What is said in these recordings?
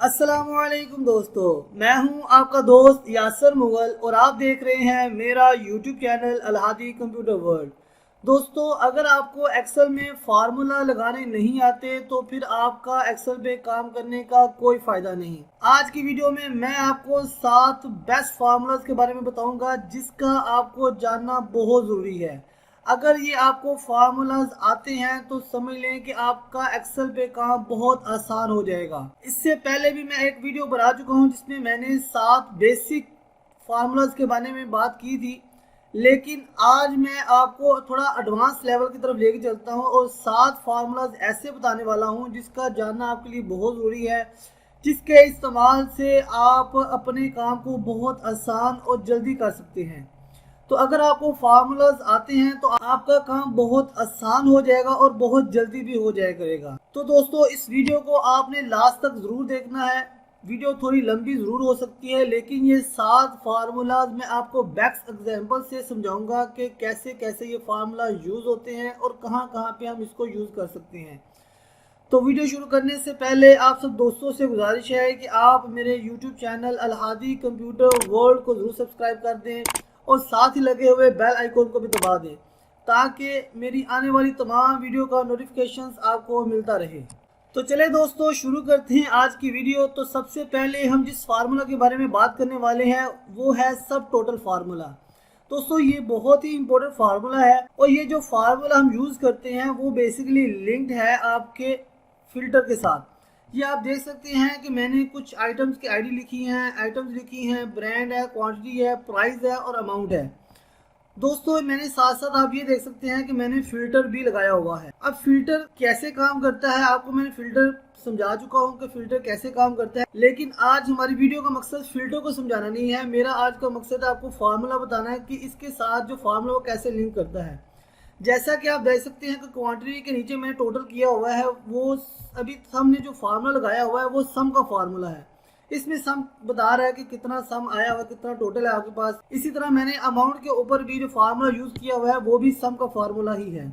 अस्सलामुअलैकुम दोस्तों, मैं हूं आपका दोस्त यासर मुगल और आप देख रहे हैं मेरा YouTube channel Alhadi computer world. दोस्तों, अगर आपको एक्सेल में फार्मूला लगाने नहीं आते तो फिर आपका एक्सेल पे काम करने का कोई फ़ायदा नहीं। आज की वीडियो में मैं आपको 7 बेस्ट फार्मूलाज के बारे में बताऊंगा जिसका आपको जानना बहुत ज़रूरी है। अगर ये आपको फार्मूलाज आते हैं तो समझ लें कि आपका एक्सेल पे काम बहुत आसान हो जाएगा। इससे पहले भी मैं एक वीडियो बना चुका हूं जिसमें मैंने 7 बेसिक फार्मूलाज के बारे में बात की थी, लेकिन आज मैं आपको थोड़ा एडवांस लेवल की तरफ लेके चलता हूं और 7 फार्मूलाज ऐसे बताने वाला हूं जिसका जानना आपके लिए बहुत ज़रूरी है, जिसके इस्तेमाल से आप अपने काम को बहुत आसान और जल्दी कर सकते हैं। तो अगर आपको फार्मूलाज आते हैं तो आपका काम बहुत आसान हो जाएगा और बहुत जल्दी भी हो जाया करेगा। तो दोस्तों, इस वीडियो को आपने लास्ट तक ज़रूर देखना है। वीडियो थोड़ी लंबी ज़रूर हो सकती है, लेकिन ये 7 फार्मूलाज मैं आपको बेस्ट एग्जांपल से समझाऊंगा कि कैसे कैसे ये फार्मूला यूज़ होते हैं और कहाँ कहाँ पे हम इसको यूज़ कर सकते हैं। तो वीडियो शुरू करने से पहले आप सब दोस्तों से गुजारिश है कि आप मेरे YouTube channel Alhadi computer world को ज़रूर सब्सक्राइब कर दें और साथ ही लगे हुए बेल आइकॉन को भी दबा दें ताकि मेरी आने वाली तमाम वीडियो का नोटिफिकेशंस आपको मिलता रहे। तो चले दोस्तों, शुरू करते हैं आज की वीडियो। तो सबसे पहले हम जिस फार्मूला के बारे में बात करने वाले हैं वो है सब टोटल फार्मूला। दोस्तों, ये बहुत ही इंपॉर्टेंट फार्मूला है और ये जो फार्मूला हम यूज़ करते हैं वो बेसिकली लिंक्ड है आपके फिल्टर के साथ। ये आप देख सकते हैं कि मैंने कुछ आइटम्स की आईडी लिखी हैं, ब्रांड है, क्वांटिटी है, प्राइस है और अमाउंट है। दोस्तों, मैंने साथ साथ आप ये देख सकते हैं कि मैंने फिल्टर भी लगाया हुआ है। अब फिल्टर कैसे काम करता है आपको मैंने फिल्टर समझा चुका हूँ कि फिल्टर कैसे काम करता है, लेकिन आज हमारी वीडियो का मकसद फिल्टर को समझाना नहीं है। मेरा आज का मकसद है आपको फार्मूला बताना है कि इसके साथ जो फार्मूला वो कैसे लिंक करता है। जैसा कि आप देख सकते हैं कि क्वांटिटी के नीचे मैंने टोटल किया हुआ है, वो अभी हमने जो फार्मूला लगाया हुआ है वो सम का फार्मूला है। इसमें सम बता रहा है कि कितना सम आया हुआ, कितना टोटल है आपके पास। इसी तरह मैंने अमाउंट के ऊपर भी जो फार्मूला यूज़ किया हुआ है वो भी सम का फार्मूला ही है।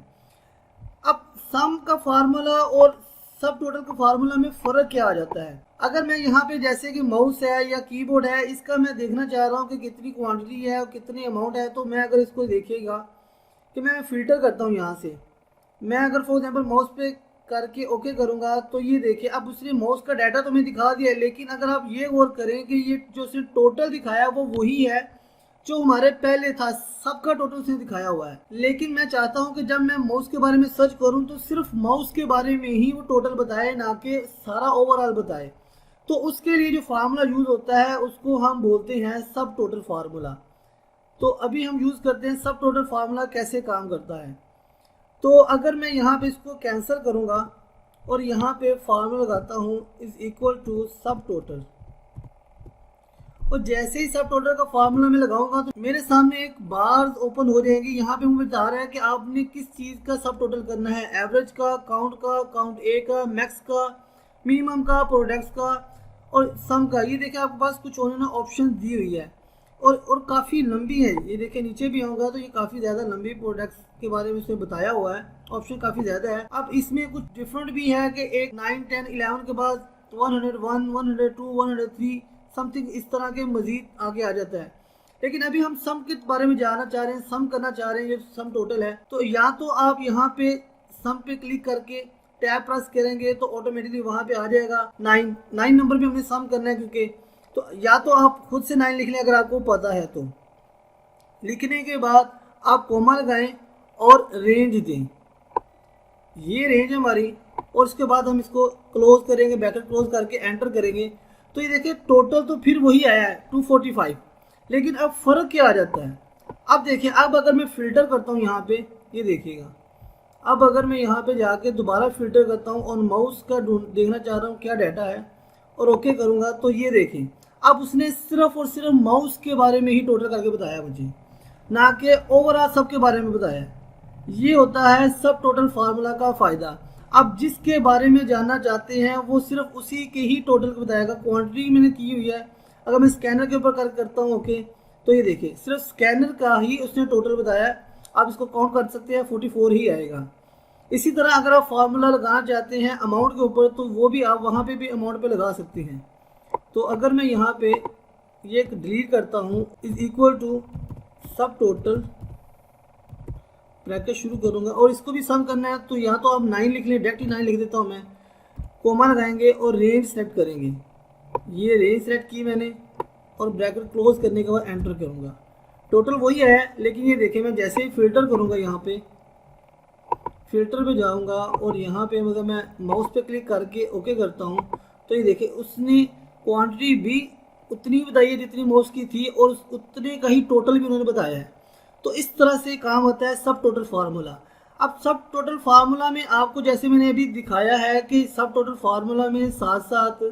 अब सम का फार्मूला और सब टोटल का फार्मूला में फ़र्क क्या आ जाता है? अगर मैं यहाँ पे जैसे कि माउस है या कीबोर्ड है, इसका मैं देखना चाह रहा हूँ कि कितनी क्वांटिटी है और कितनी अमाउंट है, तो मैं अगर इसको देखिएगा कि मैं फिल्टर करता हूँ यहाँ से, मैं अगर फॉर एग्जांपल माउस पे करके ओके करूँगा तो ये देखिए अब उसने माउस का डाटा तो मैं दिखा दिया है, लेकिन अगर आप ये गौर करें कि ये जो उसने टोटल दिखाया वो वही है जो हमारे पहले था, सबका टोटल उसने दिखाया हुआ है। लेकिन मैं चाहता हूँ कि जब मैं माउस के बारे में सर्च करूँ तो सिर्फ माउस के बारे में ही वो टोटल बताए, ना कि सारा ओवरऑल बताए। तो उसके लिए जो फार्मूला यूज़ होता है उसको हम बोलते हैं सब टोटल फार्मूला। तो अभी हम यूज़ करते हैं सब टोटल फार्मूला कैसे काम करता है। तो अगर मैं यहाँ पे इसको कैंसिल करूँगा और यहाँ पे फार्मूला लगाता हूँ इज इक्वल टू सब टोटल, और जैसे ही सब टोटल का फार्मूला मैं लगाऊंगा तो मेरे सामने एक बार्स ओपन हो जाएंगी। यहाँ पे मुझे बता रहा है कि आपने किस चीज़ का सब टोटल करना है, एवरेज का, काउंट ए का, मैक्स का, मिनिमम का, प्रोडक्ट्स का और सम का। ये देखिए आपके पास कुछ उन्होंने ऑप्शन दी हुई है और काफ़ी लंबी है। ये देखिए नीचे भी आऊँगा तो ये काफ़ी ज़्यादा लंबी प्रोडक्ट्स के बारे में इसमें बताया हुआ है, ऑप्शन काफ़ी ज़्यादा है। अब इसमें कुछ डिफरेंट भी है कि एक 9, 10, 11 के बाद 101, 102, 103 समथिंग इस तरह के मजीद आगे आ जाता है। लेकिन अभी हम सम के बारे में जानना चाह रहे हैं, सम करना चाह रहे हैं, ये सम टोटल है। तो या तो आप यहाँ पे सम पे क्लिक करके टैब प्रेस करेंगे तो ऑटोमेटिकली वहाँ पे आ जाएगा 9 नंबर पे हमने सम करना है, क्योंकि तो या तो आप खुद से 9 लिख लें अगर आपको पता है तो। लिखने के बाद आप कोमा लगाएं और रेंज दें, ये रेंज है हमारी, और उसके बाद हम इसको क्लोज करेंगे, ब्रैकेट क्लोज करके एंटर करेंगे तो ये देखिए टोटल तो फिर वही आया है 245। लेकिन अब फ़र्क क्या आ जाता है? अब देखिए, अब अगर मैं फ़िल्टर करता हूँ यहाँ पे, ये देखिएगा, अब अगर मैं यहाँ पे जाके दोबारा फ़िल्टर करता हूँ और माउस का देखना चाह रहा हूँ क्या डाटा है और ओके करूँगा तो ये देखें अब उसने सिर्फ और सिर्फ माउस के बारे में ही टोटल करके बताया मुझे, ना कि ओवरऑल सब के बारे में बताया। ये होता है सब टोटल फार्मूला का फ़ायदा। आप जिसके बारे में जानना चाहते हैं वो सिर्फ उसी के ही टोटल को बताएगा। क्वांटिटी मैंने की हुई है, अगर मैं स्कैनर के ऊपर करता हूँ ओके तो ये देखिए सिर्फ स्कैनर का ही उसने टोटल बताया। आप इसको काउंट कर सकते हैं, 44 ही आएगा। इसी तरह अगर आप फार्मूला लगाना चाहते हैं अमाउंट के ऊपर तो वो भी आप वहाँ पे भी अमाउंट पे लगा सकते हैं। तो अगर मैं यहाँ पे ये डिलीट करता हूँ, इज इक्वल टू सब टोटल, ब्रैकेट शुरू करूँगा और इसको भी सम करना है, तो यहाँ तो आप 9 लिख लें, डायरेक्टली 9 लिख देता हूँ मैं, कोमा लगाएंगे और रेंज सेलेक्ट करेंगे। ये रेंज सेलेक्ट की मैंने और ब्रैकेट क्लोज करने के बाद एंटर करूँगा। टोटल वही है, लेकिन ये देखिए मैं जैसे ही फिल्टर करूँगा, यहाँ पे फिल्टर पे जाऊँगा और यहाँ पे अगर मैं माउस पे क्लिक करके ओके करता हूँ, तो ये देखिए उसने क्वांटिटी भी उतनी बताई है जितनी माउस की थी और उतने का ही टोटल भी उन्होंने बताया है। तो इस तरह से काम होता है सब टोटल फार्मूला। अब सब टोटल फार्मूला में आपको जैसे मैंने अभी दिखाया है कि सब टोटल फार्मूला में साथ साथ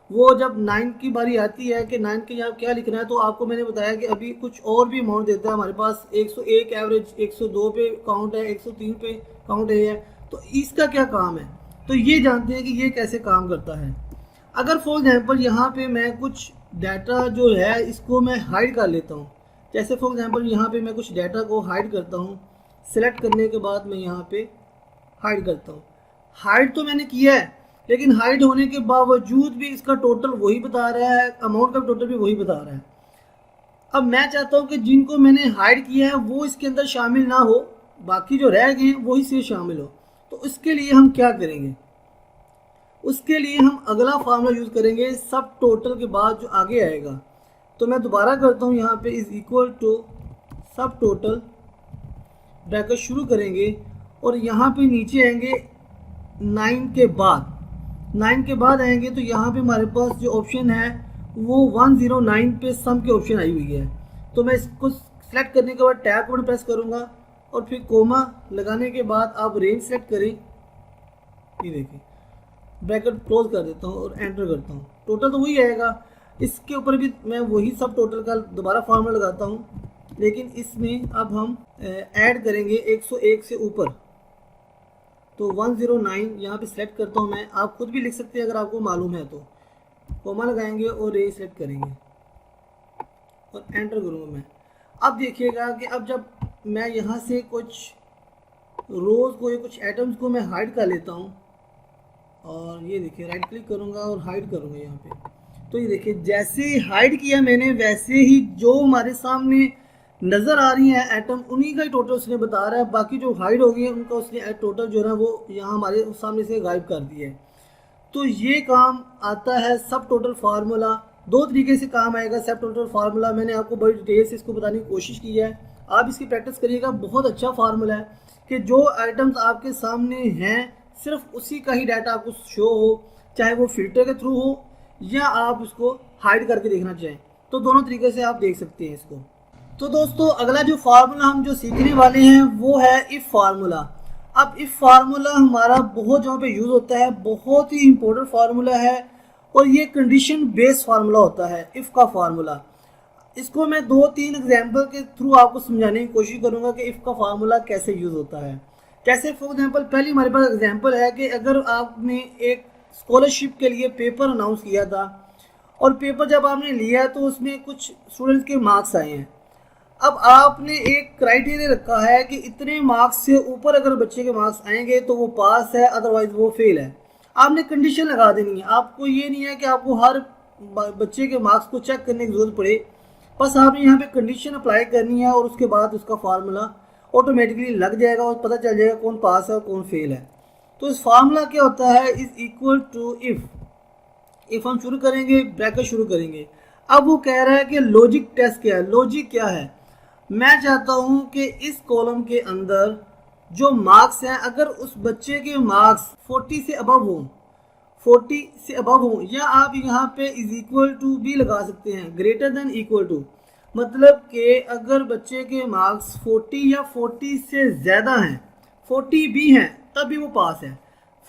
वो जब 9 की बारी आती है कि 9 के यहाँ क्या लिखना है, तो आपको मैंने बताया कि अभी कुछ और भी अमाउंट देता है हमारे पास। 101 एवरेज, 102 पे काउंट है, 103 पे काउंट है। तो इसका क्या काम है, तो ये जानते हैं कि ये कैसे काम करता है। अगर फॉर एग्जांपल यहाँ पे मैं कुछ डाटा जो है इसको मैं हाइड कर लेता हूँ, जैसे फॉर एग्जांपल यहाँ पे मैं कुछ डाटा को हाइड करता हूँ, सेलेक्ट करने के बाद मैं यहाँ पे हाइड करता हूँ। हाइड तो मैंने किया है, लेकिन हाइड होने के बावजूद भी इसका टोटल वही बता रहा है, अमाउंट का टोटल भी वही बता रहा है। अब मैं चाहता हूँ कि जिनको मैंने हाइड किया है वो इसके अंदर शामिल ना हो, बाकी जो रह गए वही से शामिल हो। तो इसके लिए हम क्या करेंगे, उसके लिए हम अगला फार्मूला यूज़ करेंगे सब टोटल के बाद जो आगे आएगा। तो मैं दोबारा करता हूँ, यहाँ पे इज इक्वल टू सब टोटल, ब्रैकेट शुरू करेंगे और यहाँ पे नीचे आएंगे 9 के बाद, 9 के बाद आएंगे तो यहाँ पे हमारे पास जो ऑप्शन है वो 109 पे सम के ऑप्शन आई हुई है। तो मैं इसको सेलेक्ट करने के बाद टैब बटन प्रेस करूँगा और फिर कोमा लगाने के बाद आप रेंज सेलेक्ट करें। ये देखिए ब्रैकेट क्लोज कर देता हूँ और एंटर करता हूँ, टोटल तो वही आएगा। इसके ऊपर भी मैं वही सब टोटल का दोबारा फार्मूला लगाता हूँ, लेकिन इसमें अब हम ऐड करेंगे 101 से ऊपर, तो 109 यहाँ पे सेलेक्ट करता हूँ मैं। आप खुद भी लिख सकते हैं अगर आपको मालूम है तो। कोमा लगाएंगे और रेंज सेलेक्ट करेंगे और एंटर करूँगा मैं। अब देखिएगा कि अब जब मैं यहाँ से कुछ रोज़ को या कुछ एटम्स को मैं हाइड कर लेता हूँ और ये देखिए राइट क्लिक करूँगा और हाइड करूँगा यहाँ पे, तो ये देखिए जैसे ही हाइड किया मैंने वैसे ही जो हमारे सामने नज़र आ रही है एटम, उन्हीं का ही टोटल उसने बता रहा है। बाकी जो हाइड हो गई है उनका उसने टोटल जो है वो यहाँ हमारे सामने से गायब कर दिया है। तो ये काम आता है सब टोटल फार्मूला। दो तरीके से काम आएगा सब टोटल फार्मूला। मैंने आपको बड़ी डिटेल से इसको बताने की कोशिश की है, आप इसकी प्रैक्टिस करिएगा। बहुत अच्छा फार्मूला है कि जो आइटम्स आपके सामने हैं सिर्फ उसी का ही डाटा आपको शो हो, चाहे वो फिल्टर के थ्रू हो या आप उसको हाइड करके देखना चाहें, तो दोनों तरीके से आप देख सकते हैं इसको। तो दोस्तों अगला जो फार्मूला हम जो सीखने वाले हैं वो है इफ फार्मूला। अब इफ फार्मूला हमारा बहुत जगह पे यूज़ होता है, बहुत ही इंपॉर्टेंट फार्मूला है और ये कंडीशन बेस्ड फार्मूला होता है इफ़ का फार्मूला। इसको मैं 2-3 एग्जाम्पल के थ्रू आपको समझाने की कोशिश करूँगा कि इफ़ का फार्मूला कैसे यूज़ होता है। कैसे फॉर एग्जाम्पल पहले हमारे पास एग्जाम्पल है कि अगर आपने एक स्कॉलरशिप के लिए पेपर अनाउंस किया था और पेपर जब आपने लिया तो उसमें कुछ स्टूडेंट्स के मार्क्स आए हैं। अब आपने एक क्राइटेरिया रखा है कि इतने मार्क्स से ऊपर अगर बच्चे के मार्क्स आएंगे तो वो पास है, अदरवाइज वो फेल है। आपने कंडीशन लगा देनी है। आपको ये नहीं है कि आपको हर बच्चे के मार्क्स को चेक करने की ज़रूरत पड़े, बस आपने यहाँ पे कंडीशन अप्लाई करनी है और उसके बाद उसका फार्मूला ऑटोमेटिकली लग जाएगा और पता चल जाएगा कौन पास है और कौन फेल है। तो इस फार्मूला क्या होता है, इज इक्वल टू इफ़ हम शुरू करेंगे, ब्रैकेट शुरू करेंगे। अब वो कह रहा है कि लॉजिक टेस्ट क्या है। लॉजिक क्या है, मैं चाहता हूं कि इस कॉलम के अंदर जो मार्क्स हैं अगर उस बच्चे के मार्क्स 40 से अबव हो, 40 से अबव हो, या आप यहाँ पे इज इक्वल टू भी लगा सकते हैं, ग्रेटर देन इक्वल टू, मतलब कि अगर बच्चे के मार्क्स 40 या 40 से ज़्यादा हैं, 40 भी हैं तब भी वो पास है,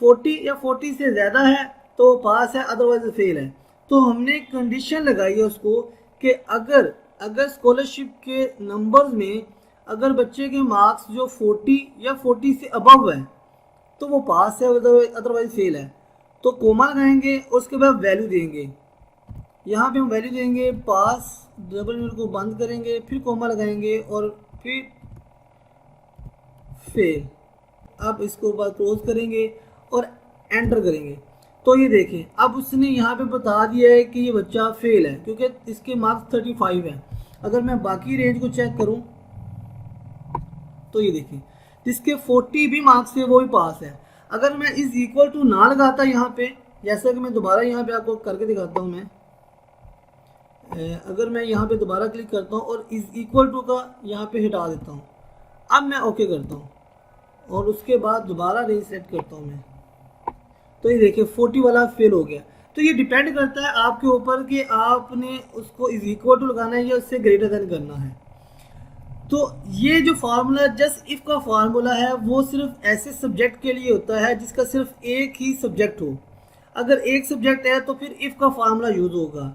40 या 40 से ज़्यादा है तो वो पास है, अदरवाइज फेल है। तो हमने कंडीशन लगाई है उसको कि अगर स्कॉलरशिप के नंबर्स में अगर बच्चे के मार्क्स जो 40 या 40 से अबव है तो वो पास है, अदरवाइज फेल है। तो कोमा लगाएंगे और उसके बाद वैल्यू देंगे। यहाँ पे हम वैल्यू देंगे पास, डबल यूनिट को बंद करेंगे, फिर कोमा लगाएंगे और फिर फेल। अब इसको बाद क्लोज करेंगे और एंटर करेंगे। तो ये देखें, अब उसने यहाँ पे बता दिया है कि ये बच्चा फेल है क्योंकि इसके मार्क्स 35 है। अगर मैं बाकी रेंज को चेक करूँ तो ये देखें, जिसके 40 भी मार्क्स है वो भी पास है। अगर मैं इज इक्वल टू ना लगाता यहाँ पे, जैसा कि मैं दोबारा यहाँ पे आपको करके दिखाता हूँ, अगर मैं यहाँ पे दोबारा क्लिक करता हूँ और इज इक्वल टू का यहाँ पे हटा देता हूँ, अब मैं ओके करता हूँ और उसके बाद दोबारा रीसेट करता हूँ मैं, तो ये देखिए 40 वाला फेल हो गया। तो ये डिपेंड करता है आपके ऊपर कि आपने उसको इज इक्वल टू लगाना है या उससे ग्रेटर देन करना है। तो ये जो फार्मूला जस्ट इफ का फार्मूला है वो सिर्फ ऐसे सब्जेक्ट के लिए होता है जिसका सिर्फ एक ही सब्जेक्ट हो। अगर एक सब्जेक्ट है तो फिर इफ का फार्मूला यूज होगा।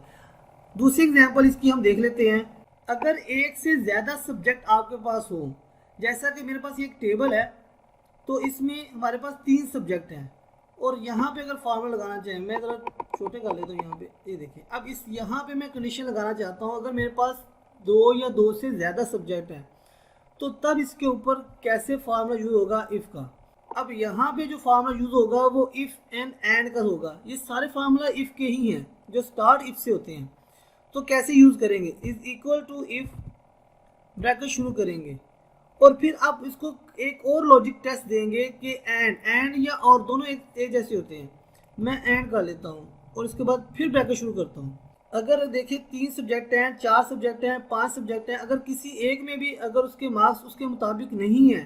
दूसरी एग्जांपल इसकी हम देख लेते हैं। अगर एक से ज़्यादा सब्जेक्ट आपके पास हो, जैसा कि मेरे पास एक टेबल है तो इसमें हमारे पास 3 सब्जेक्ट हैं और यहाँ पे अगर फार्मूला लगाना चाहें, मैं ज़रा छोटे कर लेता हूँ यहाँ पे, ये देखिए। अब इस यहाँ पे मैं कंडीशन लगाना चाहता हूँ, अगर मेरे पास 2 या 2 से ज़्यादा सब्जेक्ट हैं तो तब इसके ऊपर कैसे फार्मूला यूज़ होगा इफ़ का। अब यहाँ पे जो फार्मूला यूज़ होगा वो इफ़ एंड का होगा। ये सारे फार्मूला इफ़ के ही हैं जो स्टार्ट इफ़ से होते हैं। तो कैसे यूज़ करेंगे, is equal to if bracket शुरू करेंगे और फिर आप इसको एक और लॉजिक टेस्ट देंगे कि एंड या और दोनों एक जैसे होते हैं। मैं एंड कर लेता हूँ और इसके बाद फिर ब्रैकेट शुरू करता हूँ। अगर देखिए 3 सब्जेक्ट हैं, 4 सब्जेक्ट हैं, 5 सब्जेक्ट हैं, अगर किसी एक में भी अगर उसके मार्क्स उसके मुताबिक नहीं है,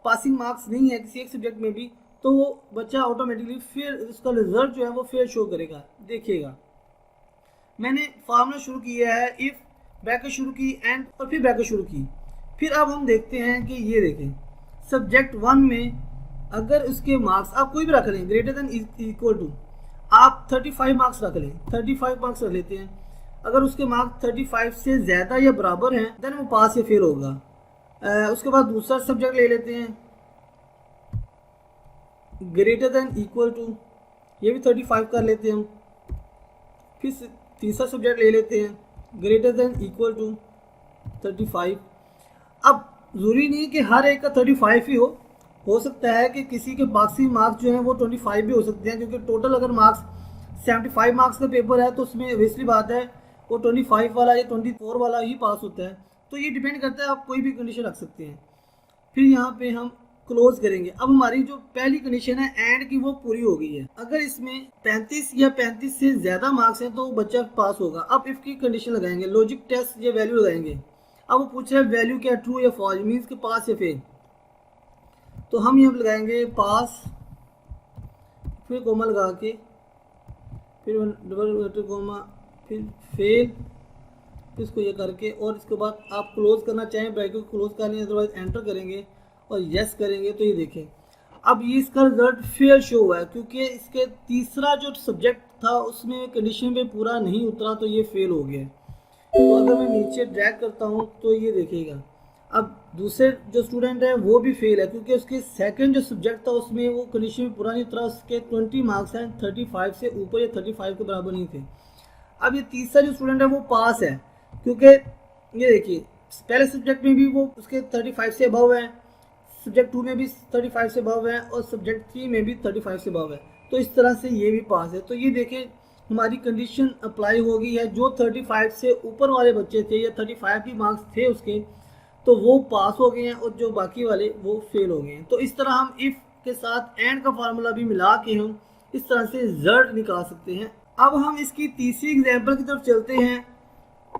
पासिंग मार्क्स नहीं है किसी एक सब्जेक्ट में भी, तो वो बच्चा ऑटोमेटिकली फिर उसका रिजल्ट जो है वो फेल शो करेगा। देखिएगा मैंने फार्मूला शुरू किया है, इफ़ ब्रैकेट शुरू की एंड और फिर ब्रैकेट शुरू की। फिर अब हम देखते हैं कि ये देखें सब्जेक्ट 1 में अगर उसके मार्क्स आप कोई भी रख लें ग्रेटर देन इक्वल टू, आप 35 मार्क्स रख लें, 35 मार्क्स रख लेते हैं। अगर उसके मार्क्स 35 से ज़्यादा या बराबर हैं देन वो पास या फेल होगा। उसके बाद दूसरा सब्जेक्ट ले लेते हैं ग्रेटर देन इक्वल टू, ये भी 35 कर लेते हैं हम। फिर तीसरा सब्जेक्ट ले लेते हैं ग्रेटर देन इक्वल टू 35। अब ज़रूरी नहीं कि हर एक का 35 ही हो सकता है कि किसी के पासिंग मार्क्स जो हैं वो 25 भी हो सकते हैं, क्योंकि टोटल अगर मार्क्स 75 मार्क्स का पेपर है तो उसमें ऑब्वियसली बात है वो 25 वाला या 24 वाला ही पास होता है। तो ये डिपेंड करता है, आप कोई भी कंडीशन रख सकते हैं। फिर यहाँ पे हम क्लोज करेंगे। अब हमारी जो पहली कंडीशन है एंड की वो पूरी हो गई है। अगर इसमें 35 या 35 से ज़्यादा मार्क्स हैं तो बच्चा पास होगा। अब इफ़ की कंडीशन लगाएंगे, लॉजिक टेस्ट या वैल्यू लगाएंगे। अब वो पूछ रहे हैं वैल्यू क्या, ट्रू या फॉल्स, मीन्स के पास या फेल। तो हम यहाँ लगाएंगे पास, फिर कोमा लगा के, फिर डबल कोमा, फिर फेल, फिर इसको ये करके, और इसके बाद आप क्लोज करना चाहें ब्रैकेट को क्लोज कर लें, अदरवाइज एंटर करेंगे और यस करेंगे। तो ये देखें अब ये इसका रिजल्ट फेल शो हुआ है क्योंकि इसके तीसरा जो सब्जेक्ट था उसमें कंडीशन पे पूरा नहीं उतरा, तो ये फेल हो गया। तो अगर मैं नीचे ड्रैग करता हूँ तो ये देखिएगा अब दूसरे जो स्टूडेंट है वो भी फेल है क्योंकि उसके सेकंड जो सब्जेक्ट था उसमें वो कंडीशन में पूरा नहीं उतरा। उसके 20 मार्क्स हैं, 35 से ऊपर या 35 के बराबर नहीं थे। अब ये तीसरा जो स्टूडेंट है वो पास है क्योंकि ये देखिए पहले सब्जेक्ट में भी वो उसके 35 से अबव है, सब्जेक्ट 2 में भी 35 से अबव है और सब्जेक्ट 3 में भी 35 से अबव है। तो इस तरह से ये भी पास है। तो ये देखें हमारी कंडीशन अप्लाई हो गई है। जो 35 से ऊपर वाले बच्चे थे या 35 भी मार्क्स थे उसके, तो वो पास हो गए हैं और जो बाकी वाले वो फेल हो गए हैं। तो इस तरह हम इफ़ के साथ एंड का फार्मूला भी मिला के हम इस तरह से रिजल्ट निकाल सकते हैं। अब हम इसकी तीसरी एग्जाम्पल की तरफ चलते हैं।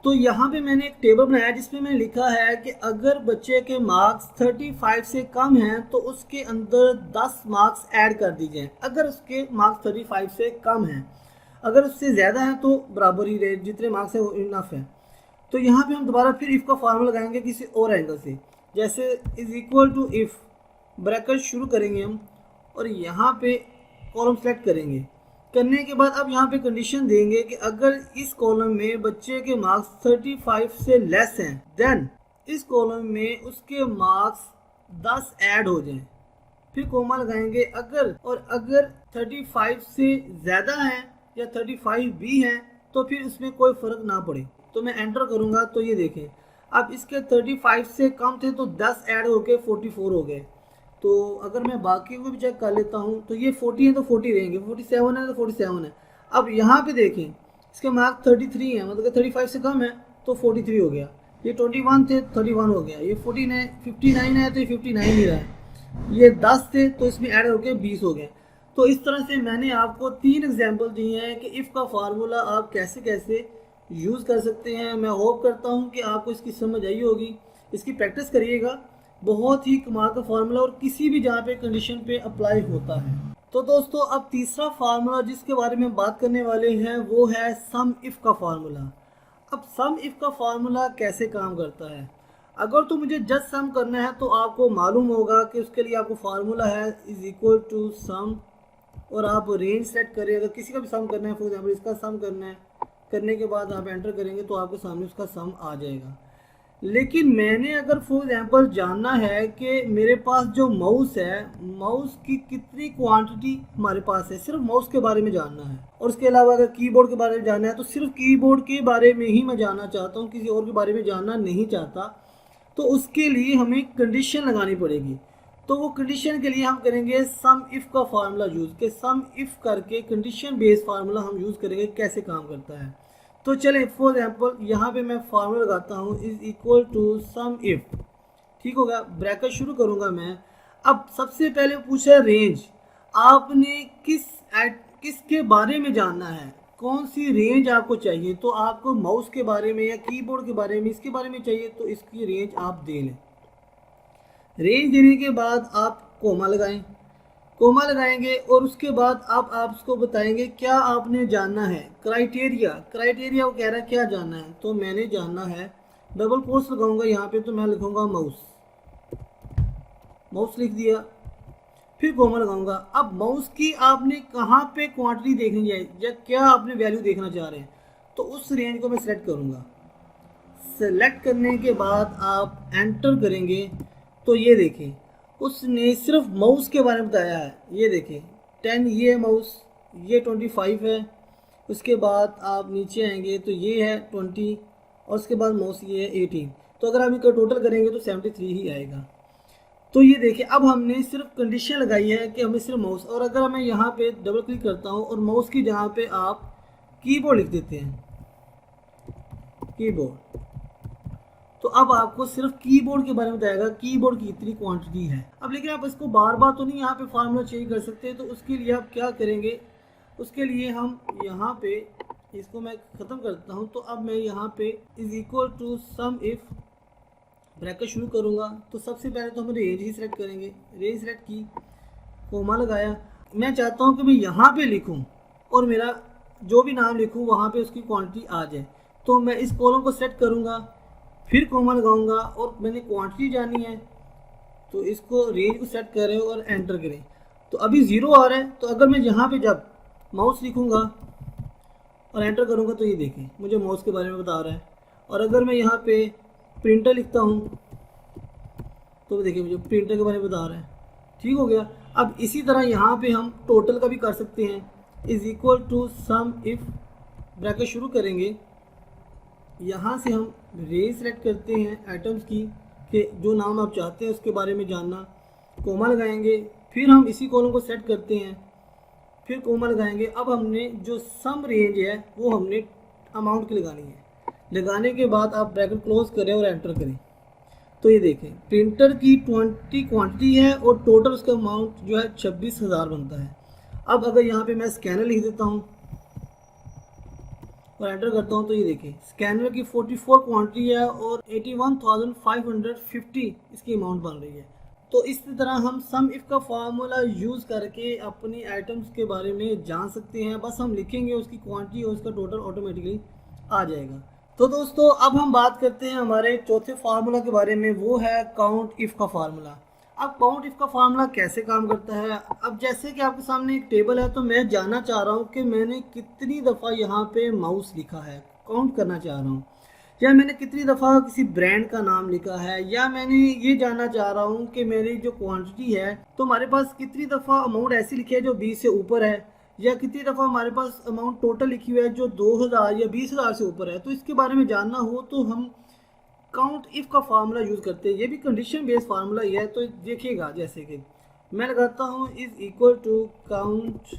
तो यहाँ पे मैंने एक टेबल बनाया जिसमें मैंने लिखा है कि अगर बच्चे के मार्क्स 35 से कम हैं तो उसके अंदर 10 मार्क्स ऐड कर दीजिए। अगर उसके मार्क्स 35 से कम हैं, अगर उससे ज़्यादा है तो बराबर ही रहे, जितने मार्क्स है वो इनफ है। तो यहाँ पे हम दोबारा फिर इफ़ का फार्मूला लगाएंगे किसी और एंगल से, जैसे is equal to if, bracket शुरू करेंगे हम और यहाँ पे कॉलम सेलेक्ट करेंगे। करने के बाद अब यहाँ पे कंडीशन देंगे कि अगर इस कॉलम में बच्चे के मार्क्स 35 से लेस हैं देन इस कॉलम में उसके मार्क्स 10 ऐड हो जाएं। फिर कोमा लगाएंगे अगर 35 से ज़्यादा हैं या 35 भी हैं तो फिर उसमें कोई फ़र्क ना पड़े। तो मैं एंटर करूँगा तो ये देखें अब इसके 35 से कम थे तो 10 ऐड होके 44 हो गए। तो अगर मैं बाकी को भी चेक कर लेता हूँ तो ये 40 है तो 40 रहेंगे, 47 है तो 47 है। अब यहाँ पे देखें इसके मार्क 33 है, मतलब 35 से कम है तो 43 हो गया। ये 21 थे 31 हो गया। ये 59 है तो ये 59 ही रहा है। ये 10 थे तो इसमें ऐड हो गया 20 हो गए। तो इस तरह से मैंने आपको 3 एग्जाम्पल दिए हैं कि इफ़ का फार्मूला आप कैसे कैसे यूज़ कर सकते हैं। मैं होप करता हूँ कि आपको इसकी समझ आई होगी। इसकी प्रैक्टिस करिएगा, बहुत ही कमाल का फार्मूला और किसी भी जहाँ पे कंडीशन पे अप्लाई होता है। तो दोस्तों अब तीसरा फार्मूला जिसके बारे में बात करने वाले हैं वो है सम इफ़ का फार्मूला। अब सम इफ़ का फार्मूला कैसे काम करता है, अगर तो मुझे जस्ट सम करना है तो आपको मालूम होगा कि उसके लिए आपको फार्मूला है इज इक्वल टू सम, और आप रेंज सेट करें। अगर किसी का भी सम करना है, फॉर एग्जाम्पल इसका सम करना है, करने के बाद आप एंटर करेंगे तो आपके सामने उसका सम आ जाएगा। लेकिन मैंने अगर फॉर एग्जांपल जानना है कि मेरे पास जो माउस है, माउस की कितनी क्वांटिटी हमारे पास है, सिर्फ माउस के बारे में जानना है, और उसके अलावा अगर कीबोर्ड के बारे में जानना है तो सिर्फ कीबोर्ड के बारे में ही मैं जानना चाहता हूँ, किसी और के बारे में जानना नहीं चाहता, तो उसके लिए हमें कंडीशन लगानी पड़ेगी। तो वो कंडीशन के लिए हम करेंगे सम इफ़ का फार्मूला यूज़, के सम इफ़ करके कंडीशन बेस्ड फार्मूला हम यूज़ करेंगे। कैसे काम करता है तो चले फॉर एग्जाम्पल यहाँ पे मैं फार्मूला लगाता हूँ is equal to sum if, ठीक होगा, ब्रैकेट शुरू करूँगा मैं। अब सबसे पहले पूछा रेंज, आपने किसके बारे में जानना है, कौन सी रेंज आपको चाहिए, तो आपको माउस के बारे में या कीबोर्ड के बारे में, इसके बारे में चाहिए तो इसकी रेंज आप दे लें। रेंज देने के बाद आप कोमा लगाएं, कोमा लगाएंगे और उसके बाद आप उसको बताएंगे क्या आपने जानना है। क्राइटेरिया वो कह रहा है क्या जानना है, तो मैंने जानना है, डबल कोट्स लगाऊंगा यहाँ पे, तो मैं लिखूंगा माउस लिख दिया, फिर कोमा लगाऊंगा। अब माउस की आपने कहाँ पे क्वांटिटी देखनी है या क्या आपने वैल्यू देखना चाह रहे हैं, तो उस रेंज को मैं सेलेक्ट करूँगा। सेलेक्ट करने के बाद आप एंटर करेंगे तो ये देखें उसने सिर्फ माउस के बारे में बताया है। ये देखें 10 ये माउस, ये 25 है, उसके बाद आप नीचे आएंगे तो ये है 20 और उसके बाद माउस ये है 18। तो अगर आप इनका टोटल करेंगे तो 73 ही आएगा। तो ये देखिए अब हमने सिर्फ कंडीशन लगाई है कि हमें सिर्फ माउस, और अगर मैं यहाँ पे डबल क्लिक करता हूँ और माउस की जहाँ पे आप कीबोर्ड लिख देते हैं कीबोर्ड, तो अब आपको सिर्फ कीबोर्ड के बारे में बताएगा कीबोर्ड की इतनी क्वांटिटी है। अब लेकिन आप इसको बार बार तो नहीं यहाँ पे फार्मूला चेंज कर सकते, तो उसके लिए आप क्या करेंगे, उसके लिए हम यहाँ पे इसको मैं ख़त्म करता हूँ। तो अब मैं यहाँ पे is equal to sum if bracket शुरू करूँगा। तो सबसे पहले तो हम रेंज ही सिलेक्ट करेंगे, रेंज सिलेक्ट की, कोमा लगाया। मैं चाहता हूँ कि मैं यहाँ पर लिखूँ और मेरा जो भी नाम लिखूँ वहाँ पर उसकी क्वान्टिटी आ जाए, तो मैं इस कॉलम को सेट करूँगा, फिर कोमा लगाऊंगा और मैंने क्वांटिटी जानी है, तो इसको रेंज को सेट करें और एंटर करें। तो अभी 0 आ रहा है, तो अगर मैं यहाँ पे जब माउस लिखूंगा और एंटर करूँगा तो ये देखें मुझे माउस के बारे में बता रहा है। और अगर मैं यहाँ पे प्रिंटर लिखता हूँ तो देखिए मुझे प्रिंटर के बारे में बता रहा है। ठीक हो गया। अब इसी तरह यहाँ पे हम टोटल का भी कर सकते हैं, is equal to sum if bracket शुरू करेंगे, यहाँ से हम रेंज सेलेक्ट करते हैं आइटम्स की कि जो नाम आप चाहते हैं उसके बारे में जानना, कोमा लगाएंगे, फिर हम इसी कॉलम को सेट करते हैं, फिर कोमा लगाएंगे। अब हमने जो सम रेंज है वो हमने अमाउंट की लगानी है। लगाने के बाद आप ब्रैकेट क्लोज करें और एंटर करें, तो ये देखें प्रिंटर की 20 क्वांटिटी है और टोटल उसका अमाउंट जो है 26,000 बनता है। अब अगर यहाँ पे मैं स्कैनर लिख देता हूँ और एंटर करता हूँ तो ये देखिए स्कैनर की 44 क्वांटिटी है और 81,550 इसकी अमाउंट बन रही है। तो इस तरह हम सम इफ़ का फार्मूला यूज़ करके अपनी आइटम्स के बारे में जान सकते हैं। बस हम लिखेंगे उसकी क्वांटिटी और उसका टोटल ऑटोमेटिकली आ जाएगा। तो दोस्तों अब हम बात करते हैं हमारे चौथे फार्मूला के बारे में, वो है काउंट इफ़ का फार्मूला। अब काउंट इफ़ का फार्मूला कैसे काम करता है, अब जैसे कि आपके सामने एक टेबल है तो मैं जानना चाह रहा हूँ कि मैंने कितनी दफ़ा यहाँ पे माउस लिखा है, काउंट करना चाह रहा हूँ, या मैंने कितनी दफ़ा किसी ब्रांड का नाम लिखा है, या मैंने ये जानना चाह रहा हूँ कि मेरी जो क्वांटिटी है तो हमारे पास कितनी दफ़ा अमाउंट ऐसी लिखी है जो 20 से ऊपर है, या कितनी दफ़ा हमारे पास अमाउंट टोटल लिखी हुई है जो 2,000 या 20,000 से ऊपर है। तो इसके बारे में जानना हो तो हम काउंट इफ़ का फार्मूला यूज़ करते हैं। ये भी कंडीशन बेस्ड फार्मूला ही है। तो देखिएगा, जैसे कि मैं लगाता हूँ is equal to count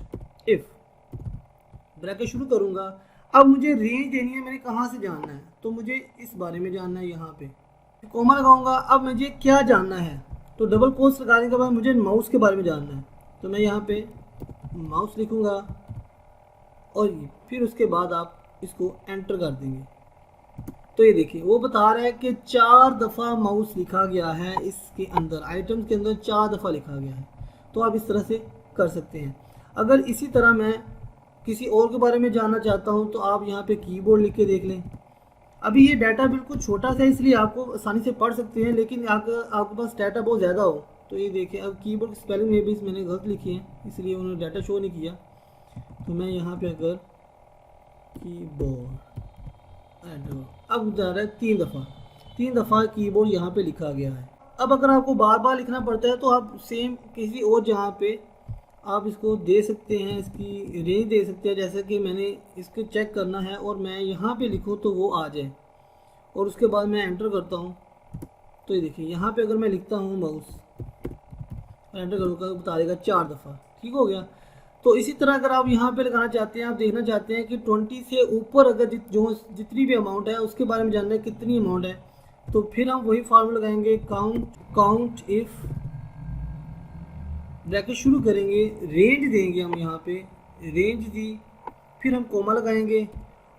if, bracket शुरू करूँगा। अब मुझे रेंज देनी है, मैंने कहाँ से जानना है, तो मुझे इस बारे में जानना है। यहाँ पे कोमा लगाऊंगा। अब मुझे क्या जानना है, तो डबल कोट्स लगाने के बाद मुझे माउस के बारे में जानना है, तो मैं यहाँ पे माउस लिखूँगा और फिर उसके बाद आप इसको एंटर कर देंगे। तो ये देखिए वो बता रहा है कि 4 दफ़ा माउस लिखा गया है, इसके अंदर आइटम्स के अंदर 4 दफ़ा लिखा गया है। तो आप इस तरह से कर सकते हैं। अगर इसी तरह मैं किसी और के बारे में जानना चाहता हूं तो आप यहां पे कीबोर्ड लिख के देख लें। अभी ये डाटा बिल्कुल छोटा सा है इसलिए आपको आसानी से पढ़ सकते हैं, लेकिन आपके पास डाटा बहुत ज़्यादा हो तो ये देखिए अब कीबोर्ड की स्पेलिंग में भी मैंने गलत लिखी है इसलिए उन्होंने डाटा शो नहीं किया। तो मैं यहाँ पे अगर कीबोर्ड अब बता रहा है 3 दफ़ा कीबोर्ड यहाँ पे लिखा गया है। अब अगर आपको बार बार लिखना पड़ता है तो आप सेम किसी और जहाँ पे आप इसको दे सकते हैं, इसकी रेंज दे सकते हैं। जैसे कि मैंने इसको चेक करना है और मैं यहाँ पे लिखूँ तो वो आ जाए और उसके बाद मैं एंटर करता हूँ। तो ये देखिए यहाँ पे अगर मैं लिखता हूँ माउस एंटर करूँगा बता देगा 4 दफ़ा, ठीक हो गया। तो इसी तरह अगर आप यहाँ पे लगाना चाहते हैं, आप देखना चाहते हैं कि 20 से ऊपर अगर जितनी भी अमाउंट है उसके बारे में जानना है कितनी अमाउंट है, तो फिर हम वही फार्मूला लगाएंगे काउंट इफ़, ब्रैकेट शुरू करेंगे, रेंज देंगे हम यहाँ पे रेंज दी, फिर हम कोमा लगाएंगे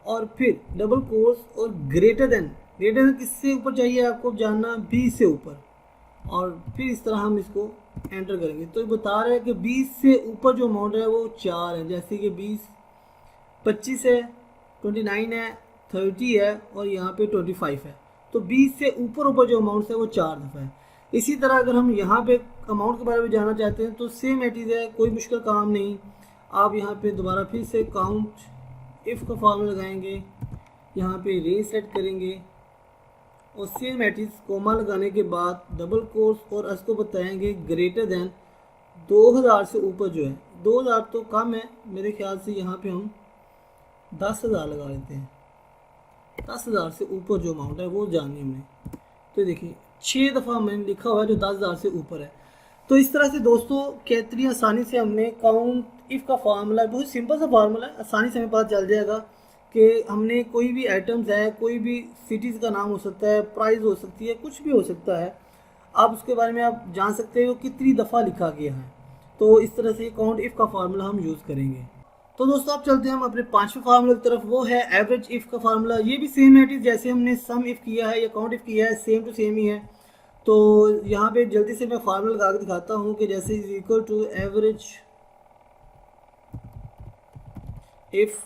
और फिर डबल कोट्स और ग्रेटर देन किससे ऊपर चाहिए आपको जानना, 20 से ऊपर, और फिर इस तरह हम इसको एंटर करेंगे। तो ये बता रहा है कि 20 से ऊपर जो अमाउंट है वो 4 है, जैसे कि 25 है, 29 है, 30 है और यहाँ पे 25 है। तो 20 से ऊपर जो अमाउंट है वो 4 दफ़ा है। इसी तरह अगर हम यहाँ पे अमाउंट के बारे में जानना चाहते हैं तो सेम एटीज है, कोई मुश्किल काम नहीं। आप यहाँ पे दोबारा फिर से काउंट इफ़ का फार्मूला लगाएंगे, यहाँ पे रेंज सेट करेंगे और सेम एटीज कोमा लगाने के बाद डबल कोट्स और इसको बताएंगे ग्रेटर देन 2000 से ऊपर जो है, 2000 तो कम है मेरे ख्याल से, यहाँ पे हम 10,000 लगा लेते हैं। 10,000 से ऊपर जो अमाउंट है वो जाननी हमने। तो देखिए 6 दफ़ा मैंने लिखा हुआ है जो 10,000 से ऊपर है। तो इस तरह से दोस्तों कितनी आसानी से हमने काउंट इफ़ का फार्मूला, बहुत सिंपल सा फार्मूला है, आसानी से हमें पता चल जाएगा कि हमने कोई भी आइटम्स है, कोई भी सिटीज़ का नाम हो सकता है, प्राइस हो सकती है, कुछ भी हो सकता है, आप उसके बारे में आप जान सकते हो कितनी दफ़ा लिखा गया है। तो इस तरह से काउंट इफ़ का फार्मूला हम यूज़ करेंगे। तो दोस्तों आप चलते हैं हम अपने 5वें फार्मूले की तरफ, वो है एवरेज इफ़ का फार्मूला। ये भी सेम है जैसे हमने सम इफ़ किया है या काउंट इफ़ किया है, सेम टू सेम ही है। तो यहाँ पे जल्दी से मैं फार्मूला लगा के दिखाता हूँ कि जैसे is equal to average if,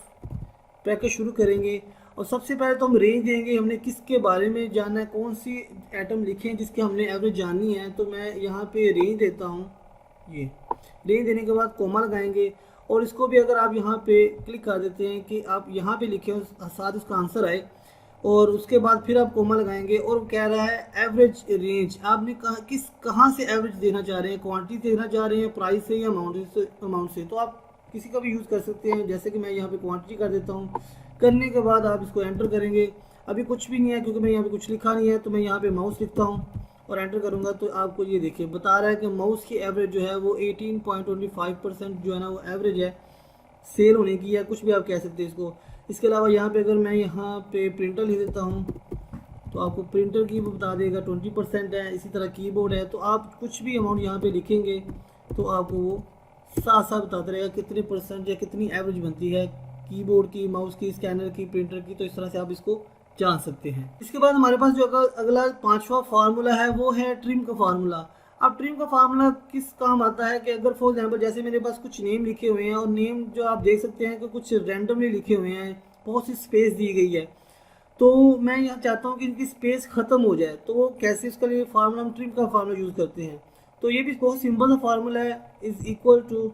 bracket शुरू करेंगे और सबसे पहले तो हम रेंज देंगे, हमने किसके बारे में जानना है, कौन सी आइटम लिखे हैं जिसके हमने एवरेज जाननी है। तो मैं यहाँ पे रेंज देता हूँ, ये रेंज देने के बाद कोमा लगाएंगे और इसको भी अगर आप यहाँ पे क्लिक कर देते हैं कि आप यहाँ पे लिखें साथ उसका आंसर आए, और उसके बाद फिर आप कोमा लगाएंगे और कह रहा है एवरेज रेंज, आपने कहाँ से एवरेज देना चाह रहे हैं, क्वांटिटी देना चाह रहे हैं, प्राइस से या अमाउंट से। तो आप किसी का भी यूज़ कर सकते हैं, जैसे कि मैं यहाँ पे क्वांटिटी कर देता हूँ। करने के बाद आप इसको एंटर करेंगे। अभी कुछ भी नहीं है क्योंकि मैं यहाँ पे कुछ लिखा नहीं है, तो मैं यहाँ पे माउस लिखता हूँ और एंटर करूँगा तो आपको ये देखिए बता रहा है कि माउस की एवरेज जो है वो 18.25% जो है ना वो एवरेज है सेल होने की, या कुछ भी आप कह सकते हैं इसको। इसके अलावा यहाँ पे अगर मैं यहाँ पे प्रिंटर लिख देता हूँ तो आपको प्रिंटर की बता देगा 20% है। इसी तरह कीबोर्ड है, तो आप कुछ भी अमाउंट यहाँ पे लिखेंगे तो आपको वो साथ साथ बताता रहेगा कितने परसेंट या कितनी एवरेज बनती है कीबोर्ड की, माउस की, स्कैनर की, प्रिंटर की। तो इस तरह से आप इसको जान सकते हैं। इसके बाद हमारे पास जो अगला 5वां फार्मूला है वो है ट्रिम का फार्मूला। अब ट्रिम का फार्मूला किस काम आता है कि अगर फॉर एग्जांपल जैसे मेरे पास कुछ नेम लिखे हुए हैं और नेम जो आप देख सकते हैं कि कुछ रैंडमली लिखे हुए हैं, बहुत सी स्पेस दी गई है, तो मैं यहाँ चाहता हूँ कि इनकी स्पेस ख़त्म हो जाए। तो वो कैसे, इसके लिए फार्मूला हम ट्रिम का फार्मूला यूज़ करते हैं। तो ये भी बहुत सिंपल सा फार्मूला है, इज़ इक्वल टू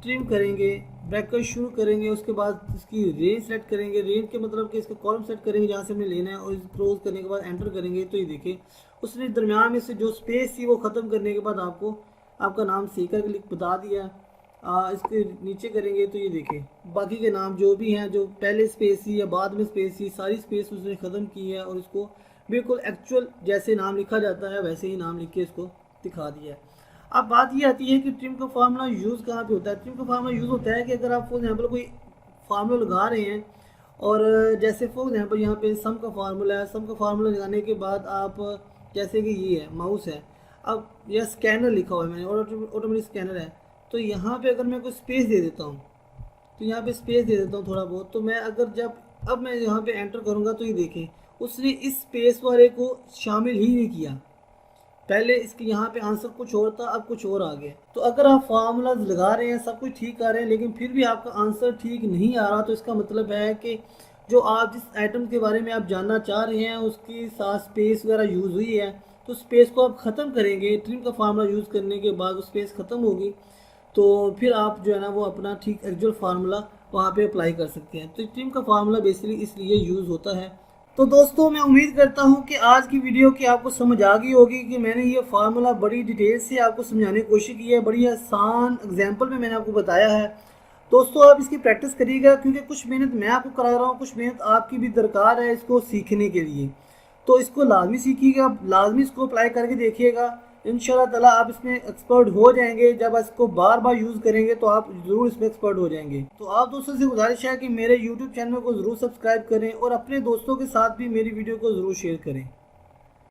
ट्रिम करेंगे, ब्रैकेट शुरू करेंगे, उसके बाद इसकी रेंज सेट करेंगे, रेंज के मतलब कि इसका कॉलम सेट करेंगे जहाँ से हमें लेना है, और इस क्लोज करने के बाद एंटर करेंगे। तो ये देखिए उसने दरमियान में से जो स्पेस थी वो ख़त्म करने के बाद आपको आपका नाम सीकर क्लिक बता दिया। इसके नीचे करेंगे तो ये देखिए बाकी के नाम जो भी हैं, जो पहले स्पेस थी या बाद में स्पेस थी, सारी स्पेस उसने ख़त्म की है और इसको बिल्कुल एक्चुअल जैसे नाम लिखा जाता है वैसे ही नाम लिख के इसको दिखा दिया है। अब बात ये आती है कि ट्रिम का फार्मूला यूज़ कहाँ पे होता है। ट्रिम का फार्मूला यूज़ होता है कि अगर आप फॉर एग्जाम्पल कोई फार्मूला लगा रहे हैं और जैसे फॉर एग्जाम्पल यहाँ पे सम का फार्मूला है, सम का फार्मूला लगाने के बाद आप जैसे कि ये है माउस है, अब यह स्कैनर लिखा हुआ है मैंने, ऑटोमेटिक स्कैनर है, तो यहाँ पे अगर मैं कोई स्पेस दे देता हूँ, तो यहाँ पे स्पेस दे देता हूँ थोड़ा बहुत, तो मैं अगर जब अब मैं यहाँ पे एंटर करूँगा तो ये देखें उसने इस स्पेस वाले को शामिल ही नहीं किया। पहले इसके यहाँ पे आंसर कुछ और था, अब कुछ और आ गया। तो अगर आप फार्मूलाज लगा रहे हैं, सब कुछ ठीक कर रहे हैं, लेकिन फिर भी आपका आंसर ठीक नहीं आ रहा, तो इसका मतलब है कि जो आप जिस आइटम के बारे में आप जानना चाह रहे हैं उसके साथ स्पेस वगैरह यूज़ हुई है, तो स्पेस को आप ख़त्म करेंगे। ट्रिम का फार्मूला यूज़ करने के बाद वो स्पेस ख़त्म होगी, तो फिर आप जो है ना वो अपना ठीक एक्चुअल फार्मूला वहाँ पे अप्लाई कर सकते हैं। तो ट्रिम का फार्मूला बेसिकली इसलिए यूज़ होता है। तो दोस्तों मैं उम्मीद करता हूँ कि आज की वीडियो की आपको समझ आ गई होगी कि मैंने ये फार्मूला बड़ी डिटेल से आपको समझाने की कोशिश की है, बड़ी आसान एग्जांपल में मैंने आपको बताया है। दोस्तों आप इसकी प्रैक्टिस करिएगा, क्योंकि कुछ मेहनत मैं आपको करा रहा हूँ, कुछ मेहनत आपकी भी दरकार है इसको सीखने के लिए। तो इसको लाजमी सीखिएगा, लाजमी इसको अप्लाई करके देखिएगा, इंशाल्लाह ताला आप इसमें एक्सपर्ट हो जाएंगे। जब इसको बार बार यूज़ करेंगे तो आप ज़रूर इसमें एक्सपर्ट हो जाएंगे। तो आप दोस्तों से गुजारिश है कि मेरे यूट्यूब चैनल को ज़रूर सब्सक्राइब करें और अपने दोस्तों के साथ भी मेरी वीडियो को ज़रूर शेयर करें।